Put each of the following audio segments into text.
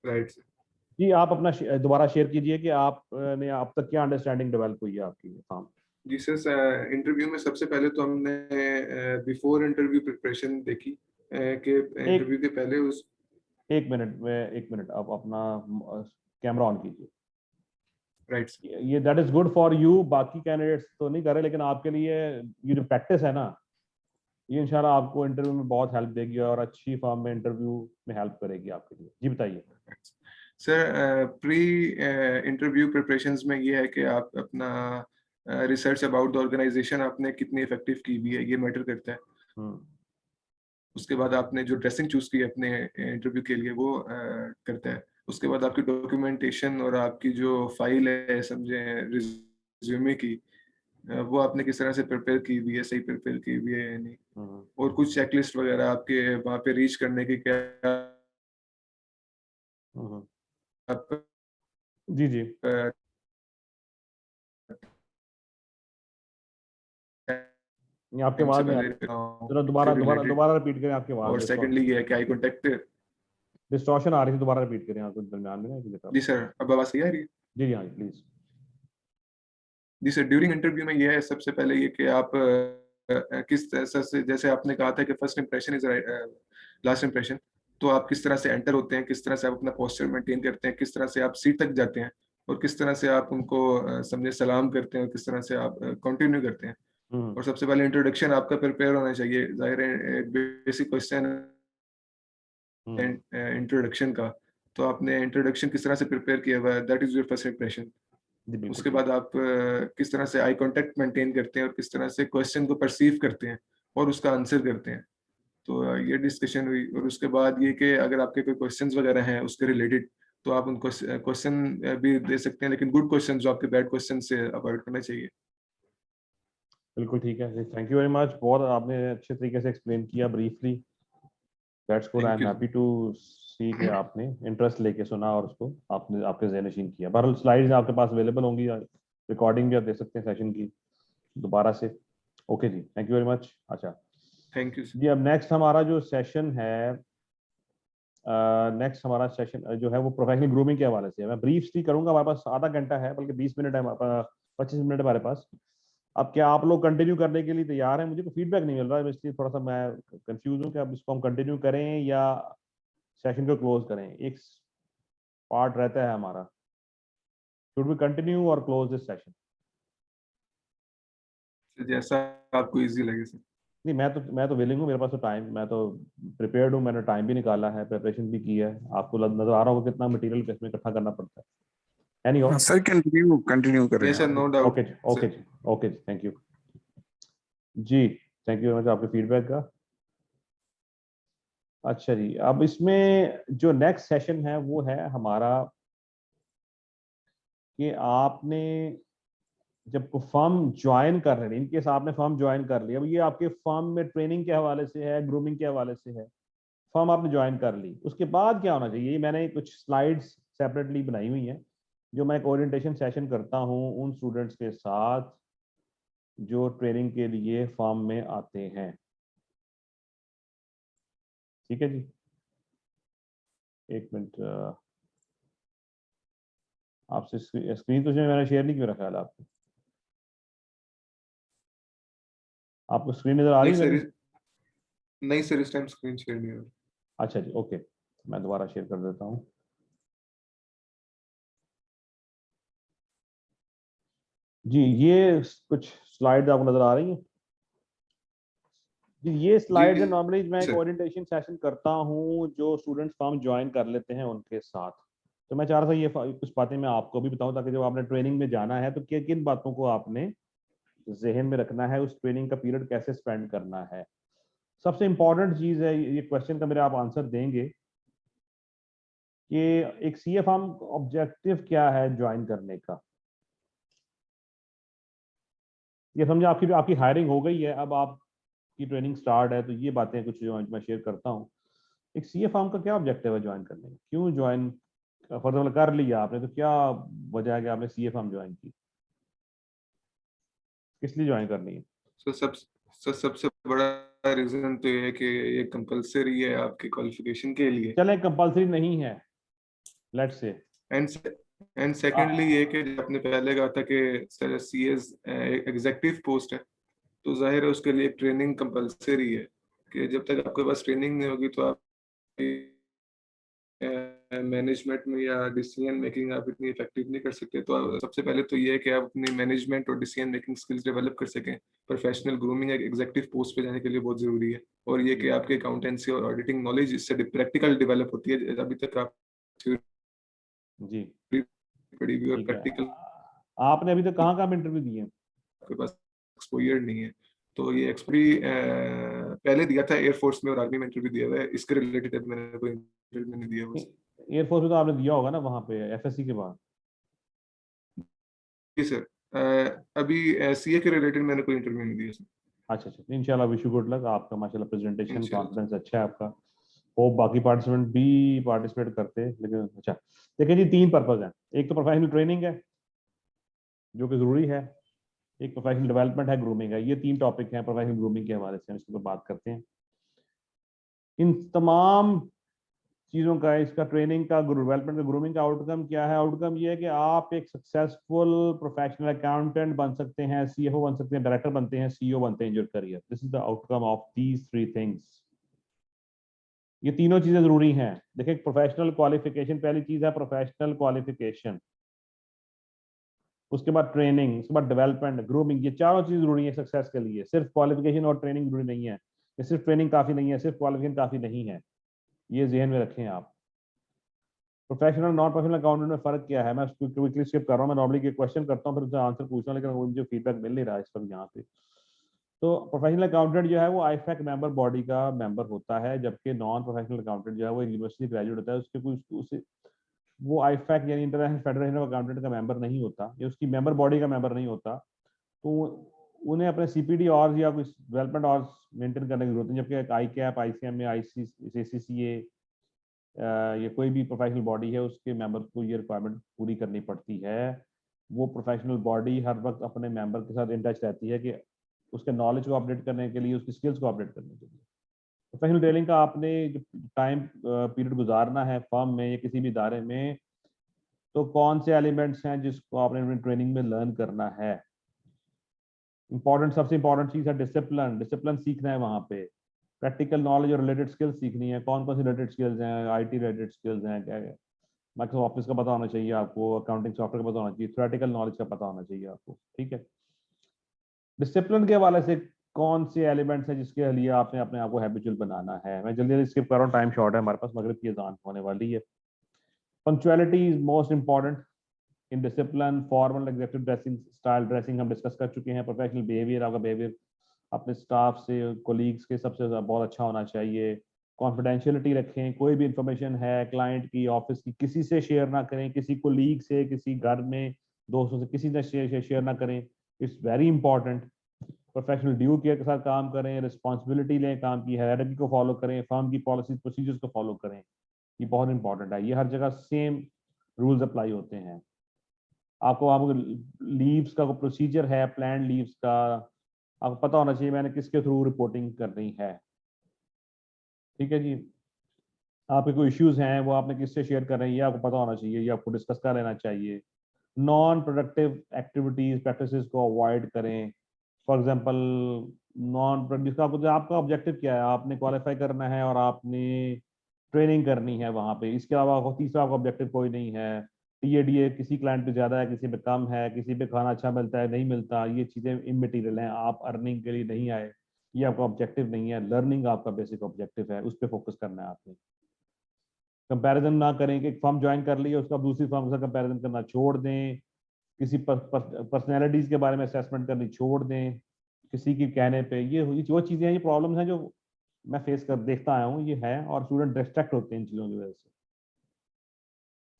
Right. जी आप अपना दोबारा शेयर कीजिए कि आपने अब तक क्या अंडरस्टैंडिंग डेवलप हुई है आपकी काम। जी सर, इंटरव्यू में सबसे पहले तो हमने बिफोर इंटरव्यू प्रिपरेशन देखी कि एक इंटरव्यू के पहले उस एक मिनट में, एक मिनट आप अपना कैमरा ऑन कीजिए। राइट ये that is good for you, बाकी कैंडिडेट्स तो नहीं कर रहे, लेकिन आपके लिए ये जो प्रैक्टिस है ना, ये इंशाल्लाह आपको इंटरव्यू में बहुत हेल्प देगी और अच्छी फॉर्म में इंटरव्यू में हेल्प करेगी आपके लिए। जी बताइए सर। प्री इंटरव्यू प्रिपरेशंस में ये है कि आप अपना रिसर्च अबाउट द ऑर्गेनाइजेशन आपने कितनी इफेक्टिव की हुई है, ये मैटर करता है। हम्म उसके बाद आपने जो ड्रेसिंग चूज की है अपने इंटरव्यू के लिए, वो करता है। उसके बाद आपकी डॉक्यूमेंटेशन और आपकी जो फाइल है, समझे रिज्यूमे की, वो आपने किस तरह से प्रिपेयर की हुई है, सही प्रिपेयर की हुई है या नहीं। हम्म और कुछ चेकलिस्ट वगैरह आपके वहाँ पे रीच करने की क्या हम्म, आप जी जी ये आपकी टाइम से आवाज नहीं आ पहले रही, जरा से दोबारा दोबारा रिलेटेड। दोबारा रिपीट करें, आपकी और आवाज सेकेंडली ये है कि आई कॉन्टेक्ट। डिस्टॉर्शन आ रही थी, दोबारा रिपीट करें आप कुछ दरमियान में ना एक जगह जी पे। सर, अब आवाज सही आ रही है? जी जी हाँ जी प्लीज। जी सर, ड्यूरिंग इंटरव्यू में ये है सबसे पहले ये कि आप किस तरह से, जैसे आपने कहा था कि first impression is last impression, तो आप किस तरह से एंटर होते हैं, किस तरह से आप अपना पोस्चर मेंटेन करते हैं, किस तरह से आप सीट तक जाते हैं, और किस तरह से आप उनको समझे सलाम करते हैं, और किस तरह से आप कंटिन्यू करते हैं। हम्म और सबसे पहले इंट्रोडक्शन आपका प्रिपेयर होना चाहिए, जाहिर है एक बेसिक क्वेश्चन हम्म इंट्रोडक्शन का। तो आपने इंट्रोडक्शन किस तरह से प्रिपेयर किया हुआ है, that is your first impression. जी बिल्कुल उसके ठीक। बाद आप किस तरह से आई कांटेक्ट मेंटेन करते हैं, और किस तरह से क्वेश्चन को परसीव करते हैं और उसका आंसर करते हैं। तो ये डिस्कशन हुई। और उसके बाद ये कि अगर आपके कोई क्वेश्चंस वगैरह हैं उसके रिलेटेड, तो आप उनको क्वेश्चन भी दे सकते हैं, लेकिन गुड क्वेश्चन, जो आपके बैड क्वेश्चन से अवॉइड करना चाहिए। बिल्कुल ठीक है, थैंक यू वेरी मच, बहुत आपने अच्छे तरीके से एक्सप्लेन किया briefly. That's good, I thank am you. Happy to see कि आपने इंटरेस्ट लेके सुना और उसको आपने आपके ज़हन नशीन किया। बहरहाल स्लाइड्स आपके पास अवेलेबल होंगी, रिकॉर्डिंग भी आप देख सकते हैं सेशन की दोबारा से। ओके जी, थैंक यू वेरी मच। अच्छा थैंक यू। जी, अब नेक्स्ट हमारा जो सेशन है, नेक्स्ट हमारा सेशन जो है वो प्रोफेशनल ग्रूमिंग के हवाले से है। मैं ब्रीफली करूंगा, हमारे पास आधा घंटा है, बल्कि 20 मिनट है, 25 मिनट है हमारे पास। अब क्या आप लोग कंटिन्यू करने के लिए तैयार हैं? मुझे कोई फीडबैक नहीं मिल रहा है, इसलिए थोड़ा सा मैं कंफ्यूज हूँ कि अब इसको हम कंटिन्यू करें या सेशन को क्लोज करें। एक पार्ट रहता है हमारा, शुड वी कंटिन्यू और क्लोज दिस सेशन। जैसा आपको इजी लगे सर। नहीं, मैं तो विलिंग हूँ, मेरे पास तो टाइम, मैं तो प्रिपेयर्ड हूँ, मैंने टाइम भी निकाला है, प्रिपरेशन भी की है। आपको नजर आ रहा होगा कितना मटेरियल इसमें इकट्ठा करना पड़ता है। एनी हाँ और सर, कंटिन्यू कंटिन्यू करें यस सर, आप। नो डाउट ओके जी, ओके सर। जी, ओके जी, थैंक यू जी, थैंक यू वेरी मच आपके फीडबैक का। अच्छा जी, अब इसमें जो नेक्स्ट सेशन है वो है हमारा कि आपने जब फर्म ज्वाइन कर रहे हैं, इनकेस आपने फर्म ज्वाइन कर लिया, अब ये आपके फर्म में ट्रेनिंग के हवाले से है, ग्रूमिंग के हवाले से है। फर्म आपने ज्वाइन कर ली, उसके बाद क्या होना चाहिए? मैंने कुछ स्लाइड्स सेपरेटली बनाई हुई हैं, जो मैं एक ओरिएंटेशन सेशन करता हूँ उन स्टूडेंट्स के साथ जो ट्रेनिंग के लिए फर्म में आते हैं। ठीक है जी, एक मिनट, आपसे स्क्रीन तो जो मैंने शेयर नहीं किया, रखा है आपको, आपको स्क्रीन नजर आ रही नहीं है सर, मेरी? नहीं सर, इस टाइम स्क्रीन शेयर नहीं हो रहा। अच्छा जी, ओके, मैं दोबारा शेयर कर देता हूँ। जी, ये कुछ स्लाइड आपको नजर आ रही हैं? जी, ये जी स्लाइड्स है, नॉर्मली मैं एक सर। ओरिएंटेशन सेशन करता हूँ जो स्टूडेंट्स फॉर्म ज्वाइन कर लेते हैं उनके साथ। तो मैं चाह रहा था ये कुछ बातें मैं आपको भी बताऊं, ताकि जब आपने ट्रेनिंग में जाना है तो किन किन बातों को आपने जहन में रखना है, उस ट्रेनिंग का पीरियड कैसे स्पेंड करना है। सबसे इंपॉर्टेंट चीज है, ये क्वेश्चन का मेरे आप आंसर देंगे कि एक सीए फॉर्म ऑब्जेक्टिव क्या है ज्वाइन करने का। ये समझे आपकी आपकी हायरिंग हो गई है, अब आपकी ट्रेनिंग स्टार्ट है, तो ये बातें कुछ जो मैं शेयर करता हूँ। एक सीए फॉर्म का क्या ऑब्जेक्टिव है ज्वाइन करने का, क्यों ज्वाइन, फॉर एग्जाम्पल कर लिया आपने तो क्या वजह है कि आपने सीए फॉर्म ज्वाइन की, किस लिए ज्वाइन करनी है? सो सबसे बड़ा रीजन तो ये है कि ये कंपलसरी है आपकी क्वालिफिकेशन के लिए। चले कंपलसरी नहीं है, let's say and and secondly ये कि जो आपने पहले कहा था कि सर सीएस एग्जेक्टिव पोस्ट है, तो जाहिर है उसके लिए ट्रेनिंग कंपलसरी है कि जब तक आपके पास ट्रेनिंग नहीं होगी तो आप मैनेजमेंट में या डिसीजन मेकिंग आप इतनी इफेक्टिव नहीं कर सकते। तो सबसे पहले तो ये है कि आप अपनी मैनेजमेंट और डिसीजन मेकिंग स्किल्स डेवलप कर सकें। प्रोफेशनल ग्रूमिंग एक एग्जेक्टिव पोस्ट पे जाने के लिए बहुत ज़रूरी है। और ये कि आपके अकाउंटेंसी और ऑडिटिंग नॉलेज इससे प्रैक्टिकल डेवलप होती है। अभी तक आप जी पढ़ी हुई और ठीक है। प्रैक्टिकल आपने अभी तक कहाँ कहाँ इंटरव्यू दिए हैं? आपके पास एक्सपोजर नहीं है। तो ये एक्सपीरी पहले दिया था एयरफोर्स में और आर्मी में इंटरव्यू दिया हुआ है। इसके रिलेटेड अभी मैंने कोई इंटरव्यू नहीं दिया बस। एयरफोर्स में तो आपने दिया होगा ना वहाँ पे एफएससी के बाद? जी सर, अभी सीए के रिलेटेड मैंने कोई इंटरव्यू नहीं दिया सर। अच्छा अच्छा, इंशाल्लाह विश यू गुड लक। आपका माशाल्लाह प्रेजेंटेशन इंशाल्लाह। कॉन्फिडेंस अच्छा है आपका। होप बाकी पार्टिसिपेंट भी पार्टिसिपेट करते हैं। लेकिन अच्छा देखिए जी, 3 पर्पज हैं। एक तो प्रोफेशनल ट्रेनिंग है जो कि जरूरी है, एक प्रोफेशनल डेवलपमेंट है, ग्रूमिंग है। ये 3 टॉपिक हैं प्रोफेशनल ग्रूमिंग के हवाले से, हम इसके ऊपर बात करते हैं। इन तमाम चीज़ों का, इसका ट्रेनिंग का, डेवलपमेंट का, ग्रूमिंग का आउटकम क्या है? आउटकम ये है कि आप एक सक्सेसफुल प्रोफेशनल अकाउंटेंट बन सकते हैं, सीएफओ बन सकते हैं, डायरेक्टर बनते हैं, सीईओ बनते हैं in your career. This is the outcome of these 3 things. ये तीनों चीजें जरूरी हैं। देखिए प्रोफेशनल क्वालिफिकेशन, पहली चीज है प्रोफेशनल क्वालिफिकेशन, उसके बाद ट्रेनिंग, उसके बाद डेवलपमेंट, ग्रूमिंग। ये चारों चीज जरूरी है सक्सेस के लिए। सिर्फ क्वालिफिकेशन और ट्रेनिंग जरूरी नहीं है, ये सिर्फ ट्रेनिंग काफी नहीं है, सिर्फ क्वालिफिकेशन काफी नहीं है। ये जहन में रखें आप। प्रोफेशनल नॉन प्रोफेशनल अकाउंटेंट में फर्क क्या है? मैं क्विकली स्किप कर रहा हूँ। मैं नॉर्मली क्वेश्चन करता हूँ फिर उसका आंसर पूछता हूँ, लेकिन मुझे फीडबैक मिल नहीं रहा इस वक्त यहाँ पे। तो प्रोफेशनल अकाउंटेंट जो है वो आईफैक मेंबर बॉडी का मेंबर होता है, जबकि नॉन प्रोफेशनल अकाउंटेंट जो है वो यूनिवर्सिटी ग्रेजुएट होता है। उसके कोई उसे वो आईफैक यानी इंटरनेशनल फेडरेशन ऑफ अकाउंटेंट का मेंबर नहीं होता, या उसकी मेंबर बॉडी का मेंबर नहीं होता। तो उन्हें अपने सीपीडी और या कुछ डेवलपमेंट और मेंटेन करने की जरूरत है। जबकि आई कैप, आईसीएम, आईसीसीए ये कोई भी प्रोफेशनल बॉडी है, उसके मेंबर को ये रिक्वायरमेंट पूरी करनी पड़ती है। वो प्रोफेशनल बॉडी हर वक्त अपने मेंबर के साथ इन टच रहती है कि उसके नॉलेज को अपडेट करने के लिए, उसकी स्किल्स को अपडेट करने के लिए। प्रोफेशनल ट्रेनिंग का आपने टाइम पीरियड गुजारना है फर्म में या किसी भी इदारे में, तो कौन से एलिमेंट्स हैं जिसको आपने अपनी ट्रेनिंग में लर्न करना है? इंपॉर्टेंट, सबसे इंपॉर्टेंट चीज है डिसिप्लिन। डिसिप्लिन सीखना है वहाँ पे। प्रैक्टिकल नॉलेज और रिलेटेड स्किल्स सीखनी है। कौन कौन सी रिलेटेड स्किल्स हैं? आईटी रिलेटेड स्किल्स हैं, क्या है, माइक्रोसॉफ्ट ऑफिस का पता होना चाहिए आपको, अकाउंटिंग सॉफ्टवेयर का पता होना चाहिए, थ्योरेटिकल नॉलेज का पता होना चाहिए आपको। ठीक है। डिसिप्लिन के हवाले से कौन से एलिमेंट्स हैं जिसके लिए आपने अपने आप को हैबिचुअल बनाना है? मैं जल्दी जल्दी स्किप कर रहा हूँ, टाइम शॉर्ट है हमारे पास, मगरिब की अजान होने वाली है। Punctuality is most important in discipline. Formal executive dressing, style dressing हम डिस्कस कर चुके हैं। प्रोफेशनल बिहेवियर, आपका बिहेवियर अपने स्टाफ से, कोलीग्स के सबसे बहुत अच्छा होना चाहिए। कॉन्फिडेंशियलिटी रखें। कोई भी इंफॉर्मेशन है क्लाइंट की, ऑफिस की, किसी से शेयर ना करें, किसी कोलीग से, किसी घर में दोस्तों से, किसी से शेयर ना करें। It's very important. Professional due care के साथ काम करें, रिस्पॉन्सिबिलिटी लें, काम की हायरार्की को फॉलो करें, फर्म की पॉलिसीज प्रोसीजर्स को फॉलो करें। ये बहुत इंपॉर्टेंट है। ये हर जगह सेम रूल्स अप्लाई होते हैं। आपको लीव्स का प्रोसीजर है, प्लान लीव्स का आपको पता होना चाहिए, मैंने किसके थ्रू रिपोर्टिंग करनी है। ठीक है जी। आपके कोई इश्यूज हैं वो आपने किससे शेयर कर रहे हैं, ये आपको पता होना चाहिए, ये आपको डिस्कस कर लेना चाहिए। नॉन प्रोडक्टिव एक्टिविटीज प्रैक्टिसेस को अवॉइड करें। फॉर एग्जांपल नॉन जिसका आपका ऑब्जेक्टिव क्या है, आपने क्वालिफाई करना है और आपने ट्रेनिंग करनी है वहाँ पे। इसके अलावा तीसरा आपका ऑब्जेक्टिव कोई नहीं है। टीएडीए किसी क्लाइंट पे ज़्यादा है, किसी पे कम है, किसी पे खाना अच्छा मिलता है, नहीं मिलता, ये चीज़ें इमटेरियल हैं। आप अर्निंग के लिए नहीं आए, ये आपका ऑब्जेक्टिव नहीं है। लर्निंग आपका बेसिक ऑब्जेक्टिव है, उस पर फोकस करना है आपने। कंपैरिजन ना करें कि एक फर्म ज्वाइन कर ली है उसका दूसरी फर्म के साथ कंपैरिजन करना छोड़ दें। किसी पर्सनैलिटीज़ के बारे में असेसमेंट करनी छोड़ दें किसी के कहने पे। ये जो चीज़ें हैं, ये प्रॉब्लम्स हैं जो मैं फेस कर देखता आया हूँ, ये है। और स्टूडेंट डिस्ट्रैक्ट होते हैं इन चीज़ों की वजह से।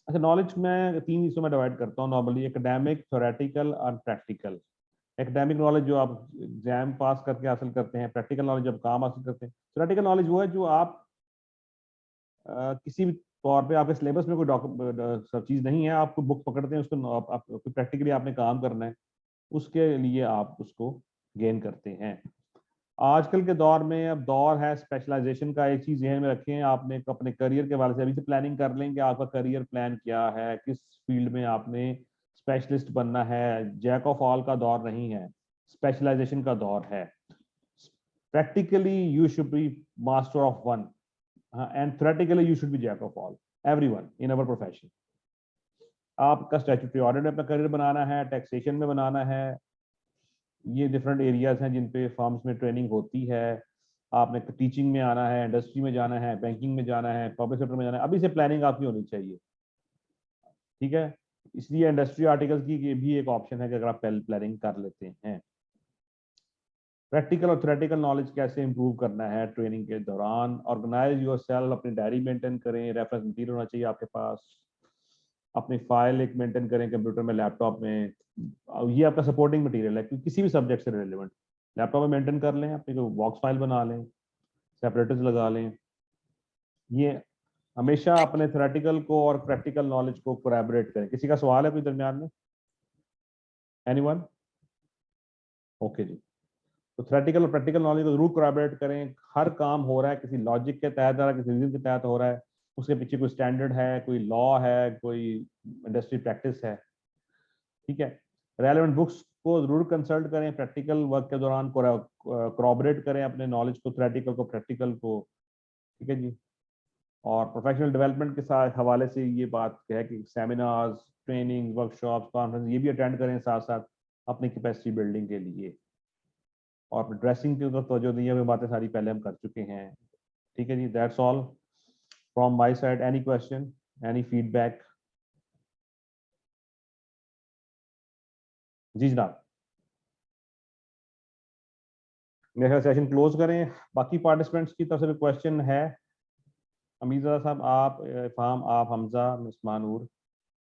अच्छा, नॉलेज मैं 3 हिस्सों में डिवाइड करता हूँ नॉर्मली, एकेडमिक, थ्योरेटिकल और प्रैक्टिकल। एकेडमिक नॉलेज जो आप एग्जाम पास करके हासिल करते हैं, प्रैक्टिकल नॉलेज जब काम हासिल करते हैं। थ्योरेटिकल नॉलेज वो है जो आप किसी भी तौर पे आपके सिलेबस में कोई सब चीज़ नहीं है, आपको बुक पकड़ते हैं उसको, आप प्रैक्टिकली आपने काम करना है, उसके लिए आप उसको गेन करते हैं। आजकल के दौर में अब दौर है स्पेशलाइजेशन का। एक चीज ध्यान में रखें, आपने अपने करियर के वाले से अभी से प्लानिंग कर लें कि आपका करियर प्लान क्या है, किस फील्ड में आपने स्पेशलिस्ट बनना है। जैक ऑफ ऑल का दौर नहीं है, स्पेशलाइजेशन का दौर है। Practically you should be master of one and theoretically you should be jack of all, everyone in our profession. आपका स्टैट्यूटरी ऑडिट में अपना करियर बनाना है, टैक्सेशन में बनाना है, ये डिफरेंट एरियाज हैं जिन पे फर्म्स में ट्रेनिंग होती है। आपने टीचिंग में आना है, इंडस्ट्री में जाना है, बैंकिंग में जाना है, पब्लिक सेक्टर में जाना है, अभी से प्लानिंग आपकी होनी चाहिए। ठीक है, इसलिए इंडस्ट्री आर्टिकल्स की भी एक ऑप्शन है कि अगर आप प्लानिंग कर लेते हैं। प्रैक्टिकल और थ्योरेटिकल नॉलेज कैसे इंप्रूव करना है ट्रेनिंग के दौरान। ऑर्गेनाइज योरसेल्फ, अपनी डायरी मेंटेन करें, रेफरेंस मटीरियल होना चाहिए आपके पास, अपनी फाइल एक मेंटेन करें कंप्यूटर में, लैपटॉप में। ये आपका सपोर्टिंग मटेरियल है कि किसी भी सब्जेक्ट से रिलेवेंट लैपटॉप में मेंटेन कर लें, अपनी कोई बॉक्स फाइल बना लें, सेपरेटर्स लगा लें। ये हमेशा अपने थ्योरेटिकल को और प्रैक्टिकल नॉलेज को कोलैबोरेट करें। किसी का सवाल है कोई दरमियान में? एनीवन? ओके जी। तो थ्योरेटिकल और प्रैक्टिकल नॉलेज को जरूर कोलैबोरेट करें। हर काम हो रहा है किसी लॉजिक के तहत, हो रहा है किसी रीजन के तहत हो रहा है, उसके पीछे कोई स्टैंडर्ड है, कोई लॉ है, कोई इंडस्ट्री प्रैक्टिस है। ठीक है, रेलेवेंट बुक्स को जरूर कंसल्ट करें प्रैक्टिकल वर्क के दौरान, कोलैबोरेट करें अपने नॉलेज को, थ्योरेटिकल को, प्रैक्टिकल को। ठीक है जी। और प्रोफेशनल डेवलपमेंट के साथ हवाले से ये बात है कि सेमिनार्स, ट्रेनिंग, वर्कशॉप्स, कॉन्फ्रेंस ये भी अटेंड करें साथ साथ अपनी कैपेसिटी बिल्डिंग के लिए। और ड्रेसिंग की तरफ तवज्जो दी है, वो बातें सारी पहले हम कर चुके हैं। ठीक है जी, that's all from my side. Any question, any feedback? जी जनाब, मेरा सेशन क्लोज करें। बाकी पार्टिसिपेंट्स की तरफ से भी क्वेश्चन है? अमीज़ा साहब, आप, इरफाम, आप, Hamza, miss Manoor, yes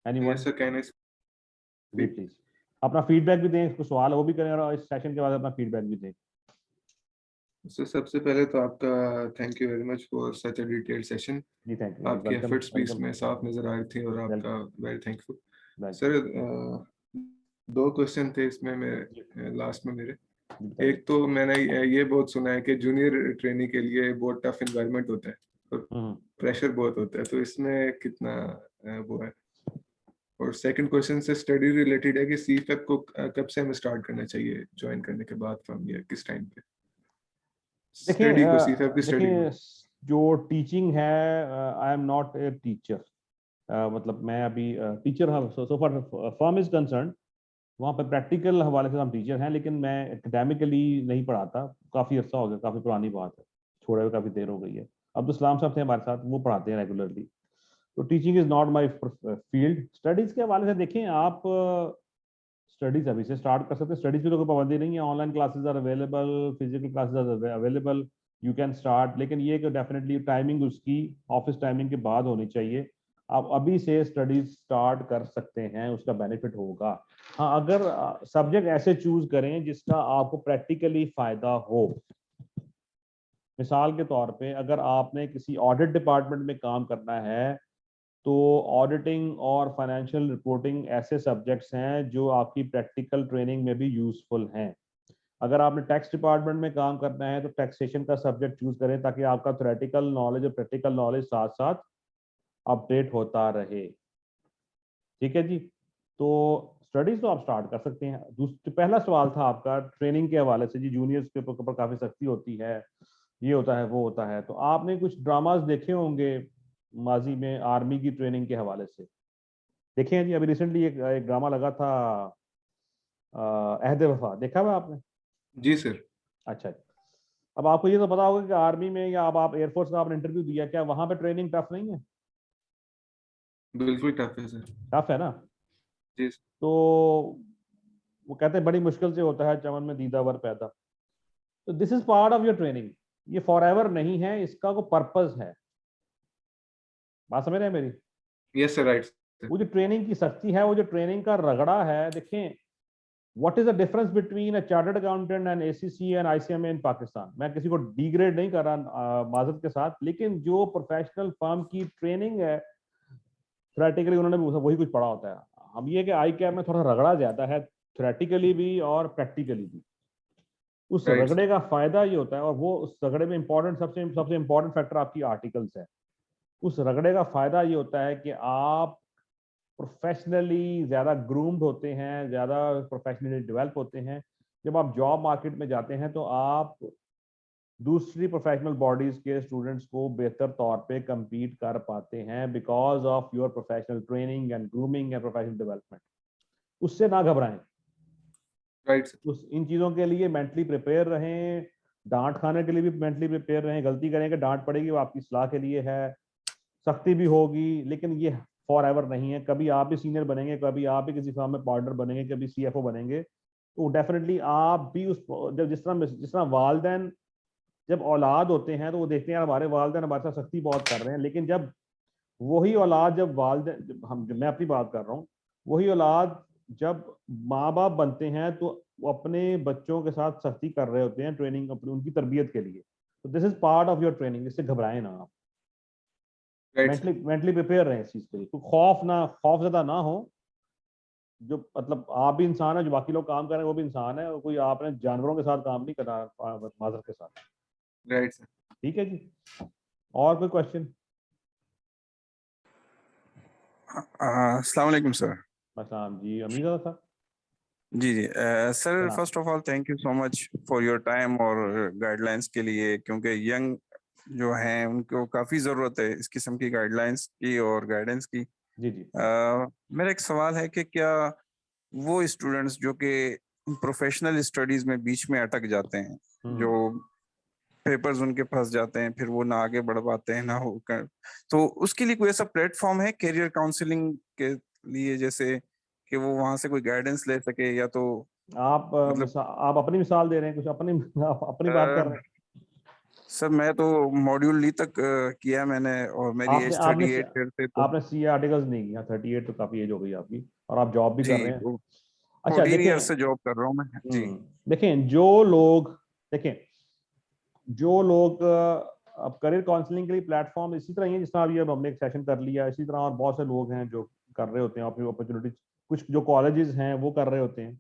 anyone? Sir, can I जी स्पीक? प्लीज अपना फीडबैक भी दें, कुछ सवाल है वो भी करें, और इस सेशन के बाद अपना फीडबैक भी दें। सर सबसे पहले तो आपका thank you very much for such a detailed session. जी थैंक यू, आपकी वेलकम एफर्ट्स भी वेलकम इसमें साफ नजर आ रही थी और वेलकम आपका वेरी थैंकफुल। वेलकम। सर दो क्वेश्चन थे इसमें जी मेरे लास्ट में मेरे। जी बताइए। एक तो मैंने ये बहुत सुना है कि जूनियर ट्रेनी के लिए बहुत टफ इन्वायरमेंट होता है और हम्म प्रेशर बहुत होता है, तो इसमें कितना वो है? और सेकंड क्वेश्चन से स्टडी रिलेटेड है कि सीफएप को कब से हमें स्टार्ट करना चाहिए ज्वाइन करने के बाद फ्रॉम या किस टाइम पे देखिए, स्टडी को, सीफएप की स्टडी को? देखिए जो टीचिंग है, I am not a teacher. मतलब मैं अभी टीचर हाँ, so for firm is concern, वहाँ पर प्रैक्टिकल हवाले से हम टीचर हैं, लेकिन मैं एकेडमिकली नहीं पढ़ाता। काफ़ी अर्सा हो गया, काफ़ी पुरानी बात है, छोड़े हुए काफ़ी देर हो गई है। अब्दुल सलाम साहब थे हमारे साथ, वो पढ़ाते हैं रेगुलरली। तो teaching is not my field. Studies के हवाले से देखें आप, स्टडीज अभी से स्टार्ट कर सकते हैं। स्टडीज की तो कोई पाबंदी नहीं है, online classes are available, physical classes are available, you can start. लेकिन ये कि डेफिनेटली टाइमिंग उसकी ऑफिस टाइमिंग के बाद होनी चाहिए। आप अभी से स्टडीज स्टार्ट कर सकते हैं, उसका बेनिफिट होगा। हाँ, अगर सब्जेक्ट ऐसे चूज करें जिसका आपको प्रैक्टिकली फायदा हो। मिसाल के तौर पे अगर आपने किसी ऑडिट डिपार्टमेंट में काम करना है, तो ऑडिटिंग और फाइनेंशियल रिपोर्टिंग ऐसे सब्जेक्ट्स हैं जो आपकी प्रैक्टिकल ट्रेनिंग में भी यूजफुल हैं। अगर आपने टैक्स डिपार्टमेंट में काम करना है तो टैक्सेशन का सब्जेक्ट चूज करें, ताकि आपका थ्योरेटिकल नॉलेज और प्रैक्टिकल नॉलेज साथ साथ अपडेट होता रहे। ठीक है जी। तो स्टडीज तो आप स्टार्ट कर सकते हैं। पहला सवाल था आपका ट्रेनिंग के हवाले से, जी जूनियर्स के ऊपर काफी सख्ती होती है, ये होता है वो होता है। तो आपने कुछ ड्रामास देखे होंगे माजी में आर्मी की ट्रेनिंग के हवाले से, देखे हैं जी? अभी रिसेंटली एक ड्रामा लगा था, अहद वफा, देखा हुआ आपने? जी सर। अच्छा जी। अब आपको ये तो पता होगा कि आर्मी में, या अब आप एयरफोर्स का आपने इंटरव्यू दिया, क्या वहां पे ट्रेनिंग टफ नहीं है? बिल्कुल टफ है सर। टफ है ना? जी सर। तो वो कहते हैं बड़ी मुश्किल से होता है चमन में दीदावर पैदा। तो this is part of your training. ये फॉर एवर नहीं है, इसका को पर्पज है। बात समझ रहे हैं मेरी? Yes sir, right sir. वो जो ट्रेनिंग की सख्ती है, वो जो ट्रेनिंग का रगड़ा है, देखें what is the difference between a chartered accountant and ACC and ICMA in Pakistan. मैं किसी को डिग्रेड नहीं कर रहा माजरत के साथ, लेकिन जो प्रोफेशनल फर्म की ट्रेनिंग है, थ्योरेटिकली उन्होंने वही कुछ पढ़ा होता है। हम ये कि आई कैप में थोड़ा रगड़ा ज्यादा है, थ्योरेटिकली भी और प्रैक्टिकली भी। उस राइट रगड़े का फायदा ये होता है, और वो उस रगड़े में इंपॉर्टेंट सबसे सबसे इंपॉर्टेंट फैक्टर आपकी आर्टिकल्स है। उस रगड़े का फायदा ये होता है कि आप प्रोफेशनली ज़्यादा ग्रूम्ड होते हैं, ज़्यादा प्रोफेशनली डेवलप होते हैं। जब आप जॉब मार्केट में जाते हैं तो आप दूसरी प्रोफेशनल बॉडीज के स्टूडेंट्स को बेहतर तौर पे compete कर पाते हैं because of your professional training and grooming and professional development. उससे ना घबराएं, राइट उस इन चीज़ों के लिए मेंटली प्रिपेयर रहें, डांट खाने के लिए भी मेंटली प्रिपेयर रहें। गलती करेंगे डांट पड़ेगी, वो आपकी सलाह के लिए है, सख्ती भी होगी, लेकिन ये फॉर एवर नहीं है। कभी आप भी सीनियर बनेंगे, कभी आप भी किसी फॉर्म में पार्टनर बनेंगे, कभी सीएफओ बनेंगे, तो डेफिनेटली आप भी उस, जब जिस तरह वालदैन जब औलाद होते हैं तो वो देखते हैं यार हमारे वालदैन हमारे साथ सख्ती बहुत कर रहे हैं, लेकिन जब वही औलाद जब वालदैन मैं अपनी बात कर रहा हूँ, वही औलाद जब माँ बाप बनते हैं तो वो अपने बच्चों के साथ सख्ती कर रहे होते हैं ट्रेनिंग अपनी उनकी तरबियत के लिए। तो this is part of your training, इससे घबराएं ना आप, राइट मेंटली प्रिपेयर रहें इस चीज के लिए। तो खौफ ज्यादा ना हो। जो मतलब आप भी इंसान है, जो बाकी लोग काम कर रहे हैं वो भी इंसान है, और कोई आपने जानवरों के साथ काम नहीं करना माजर के साथ। Right sir. ठीक है जी, और कोई क्वेश्चन? अस्सलाम वालेकुम सर। अस्सलाम जी, अमीर था। जी जी सर, जनाब, first of all thank you so much for your time और गाइडलाइंस के लिए, क्योंकि यंग जो हैं उनको काफ़ी ज़रूरत है इस किस्म की गाइडलाइंस की और गाइडेंस की। जी जी मेरा एक सवाल है कि क्या वो स्टूडेंट्स जो कि प्रोफेशनल स्टडीज़ में बीच में अटक जाते हैं, जो पेपर्स उनके फंस जाते हैं, फिर वो ना आगे बढ़ पाते हैं ना हो कर, तो उसके लिए कोई ऐसा प्लेटफॉर्म है करियर काउंसलिंग के लिए, जैसे कि वो वहां से कोई गाइडेंस ले सके, या तो आप मतलब आप अपनी मिसाल दे रहे हैं कुछ अपनी आप अपनी बात कर रहे हैं। सर मैं तो मॉड्यूल ली तक किया मैंने, और मेरी आपने एज आपने 38 ईयर से, तो आपने सी आर्टिकल्स नहीं किया, 38 तो काफी एज हो गई आपकी, और आप जॉब भी कर जी रहे हैं। वो अच्छा 14 ईयर देखें, से जॉब कर रहा हूँ मैं जी। देखें जो लोग, देखें जो लोग अब करियर काउंसलिंग के लिए प्लेटफॉर्म इसी तरह ही है, जिस तरह अभी अब हमने एक सेशन कर लिया, इसी तरह और बहुत से लोग हैं जो कर रहे होते हैं अपनी अपॉर्चुनिटी। कुछ जो कॉलेजेस हैं वो कर रहे होते हैं।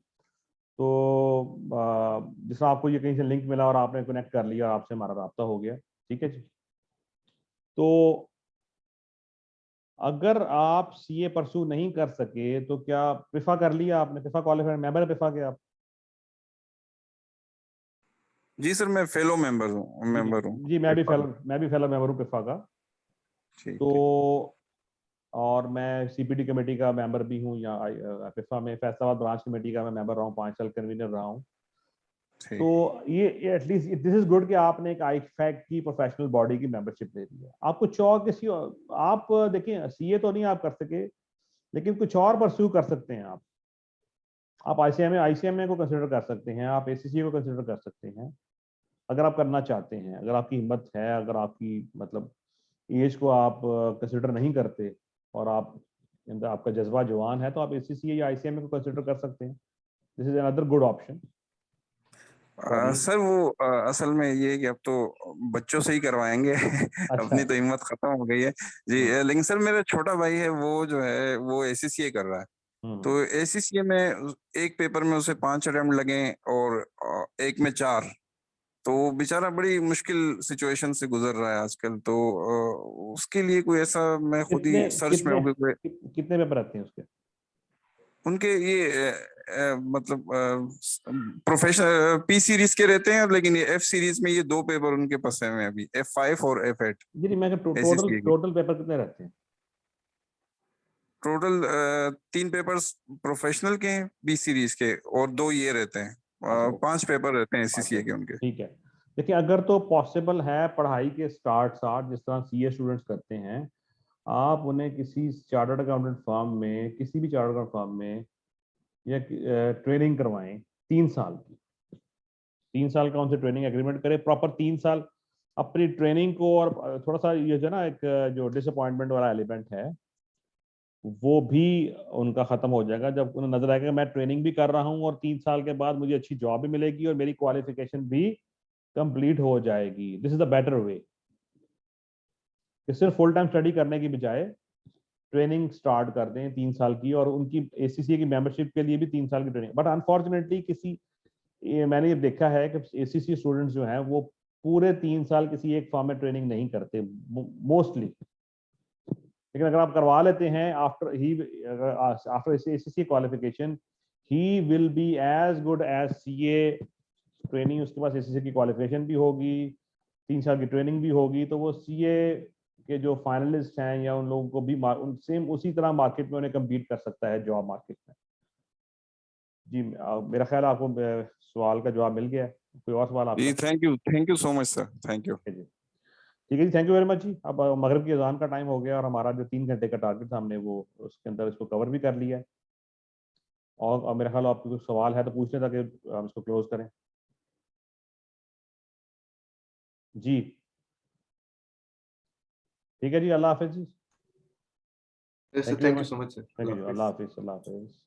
तो जिस तरह आपको ये कहीं से लिंक मिला और आपने कनेक्ट कर लिया और आपसे हमारा राब्ता हो गया, ठीक है जी। तो अगर आप सीए परसू नहीं कर सके तो क्या पिफा कर लिया आपने? पिफा क्वालिफाइड मेंबर है पिफा के आप? जी सर, मैं फेलो मेंबर हूँ, जी जी मेंबर हूँ। जी, मैं भी फेलो मेंबर हूँ पिफा का। ठीक है। तो और मैं सीपीटी कमेटी का मेंबर भी हूँ, यहाँ पिफा में फैसलाबाद ब्रांच कमेटी का मैं मेंबर रहा हूँ, 5 साल कन्वीनर रहा हूँ। तो ठीक है। ये एटलीस्ट दिस इज गुड कि आपने एक आईफैक की प्रोफेशनल बॉडी की मेंबरशिप ले ली है। आप कुछ और किसी आप देखिए सीए तो नहीं आप कर सके, लेकिन कुछ और परस्यू कर सकते हैं आप आईसीएमए को कंसिडर कर सकते हैं, आप एसीसी को कंसिडर कर सकते हैं अगर आप करना चाहते हैं, अगर आपकी हिम्मत है, अगर आपकी मतलब एज को आप कंसिडर नहीं करते और आपका जज्बा जवान है, तो आप एसीसी या आईसीएमए को कंसिडर कर सकते हैं। This is another good option for you. Sir वो असल में ये है कि अब तो बच्चों से ही करवाएंगे अच्छा। अपनी तो हिम्मत खत्म हो गई है जी। हम्म लेकिन सर मेरा छोटा भाई है, वो जो है वो एसीसीए कर रहा है। हम्म तो एसीसीए में एक पेपर में उसे 5 अटेम्प्ट लगे और एक में 4। तो वो बेचारा बड़ी मुश्किल सिचुएशन से गुजर रहा है आजकल। तो उसके लिए कोई ऐसा, मैं खुद कितने ही सर्च में कितने हो गया। कितने पेपर आते हैं उसके? उनके ये मतलब प्रोफेशनल पी सीरीज के रहते हैं, लेकिन ये एफ सीरीज में ये 2 पेपर उनके पास है अभी, F5 और F8 जी नहीं, मैं टोटल एसीसीए के। टोटल पेपर कितने रहते हैं? टोटल 3 पेपर्स प्रोफेशनल के हैं बी सीरीज के, और 2 ये रहते हैं। अच्छा 5 पेपर रहते हैं 5 एसीसीए के पेपर, उनके। ठीक है। देखिए अगर तो पॉसिबल है पढ़ाई के स्टार्ट साथ जिस तरह सीए स्टूडेंट्स करते हैं, आप उन्हें किसी चार्टर्ड अकाउंटेंट फर्म में, किसी भी चार्टर्ड अकाउंट फर्म में या ट्रेनिंग करवाएं 3 साल की। 3 साल का उनसे ट्रेनिंग एग्रीमेंट करें, प्रॉपर 3 साल अपनी ट्रेनिंग को। और थोड़ा सा ये जो ना एक जो डिसअपॉइंटमेंट वाला एलिमेंट है वो भी उनका खत्म हो जाएगा जब उन्हें नजर आएगा मैं ट्रेनिंग भी कर रहा हूँ और 3 साल के बाद मुझे अच्छी जॉब भी मिलेगी और मेरी क्वालिफिकेशन भी कंप्लीट हो जाएगी। This is the better way कि सिर्फ फुल टाइम स्टडी करने की बजाय ट्रेनिंग स्टार्ट कर दें 3 साल की, और उनकी एसीसीए की मेंबरशिप के लिए भी 3 साल की ट्रेनिंग। बट अनफॉर्चुनेटली किसी ये मैंने ये देखा है कि एसीसी स्टूडेंट्स जो हैं वो पूरे 3 साल किसी एक फॉर्म में ट्रेनिंग नहीं करते मोस्टली, लेकिन अगर आप करवा लेते हैं after ACC qualification, he will be as good as CA training. उसके पास एसीसी की क्वालिफिकेशन भी होगी, 3 साल की ट्रेनिंग भी होगी, तो वो सीए के जो फाइनलिस्ट हैं या उन लोगों को भी सेम उसी तरह मार्केट में उन्हें कम्पीट कर सकता है जॉब मार्केट में। जी मेरा ख्याल है आपको सवाल का जवाब मिल गया है। कोई और सवाल आपका? जी thank you so much sir, thank you. जी ठीक है जी, थैंक यू वेरी मच जी। अब मगरिब की अजान का टाइम हो गया और हमारा जो 3 घंटे का टारगेट था हमने वो उसके अंदर इसको कवर भी कर लिया है। और मेरा ख्याल आपको कुछ सवाल है तो पूछ लें ताकि हम इसको क्लोज करें। जी ठीक है जी, अल्लाह हाफिज जी। Yes, sir. Thank you very Thank you much. so much, sir. Thank you Allah जी, Hafiz. अल्लाह हाफिज, अल्लाह हाफिज।